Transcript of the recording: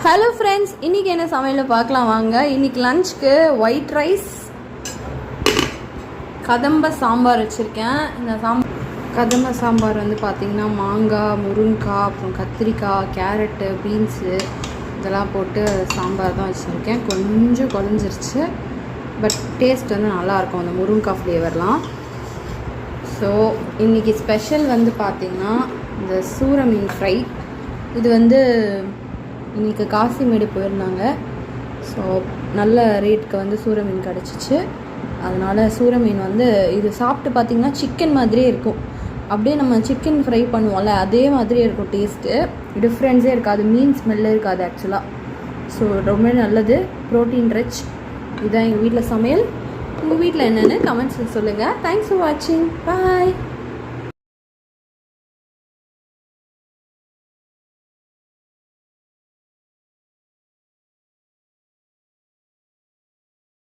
Hello friends, இன்றைக்கி என்ன சமையல் பார்க்கலாம் வாங்க. இன்றைக்கி லஞ்சுக்கு ஒயிட் ரைஸ், கதம்ப சாம்பார் வச்சுருக்கேன். இந்த கதம்ப சாம்பார் வந்து பார்த்திங்கன்னா மாங்காய், முருங்கைக்காய், அப்புறம் கத்திரிக்காய், கேரட்டு, பீன்ஸு இதெல்லாம் போட்டு சாம்பார் தான் வச்சுருக்கேன். கொஞ்சம் குழஞ்சிருச்சு, பட் டேஸ்ட் வந்து நல்லாயிருக்கும் அந்த முருங்கைக்காய் ஃப்ளேவர்லாம். ஸோ இன்றைக்கி ஸ்பெஷல் வந்து பார்த்திங்கன்னா இந்த சூர மீன் ஃப்ரை. இது வந்து இன்றைக்கி காசிமேடு போயிருந்தாங்க. ஸோ நல்ல ரேட்டுக்கு வந்து சூர மீன் கிடச்சிச்சு. அதனால் சூர மீன் வந்து இது சாப்பிட்டு பார்த்திங்கன்னா சிக்கன் மாதிரியே இருக்கும். அப்படியே நம்ம சிக்கன் ஃப்ரை பண்ணுவோம்ல, அதே மாதிரியே இருக்கும். டேஸ்ட்டு டிஃப்ரென்ஸே இருக்காது, மீன் ஸ்மெல்லே இருக்காது ஆக்சுவலாக. ஸோ ரொம்ப நல்லது, ப்ரோட்டீன் ரிச். இதுதான் எங்கள் வீட்டில் சமையல். உங்கள் வீட்டில் என்னென்னு கமெண்ட்ஸில் சொல்லுங்கள். தேங்க்ஸ் ஃபார் வாட்சிங். பாய்.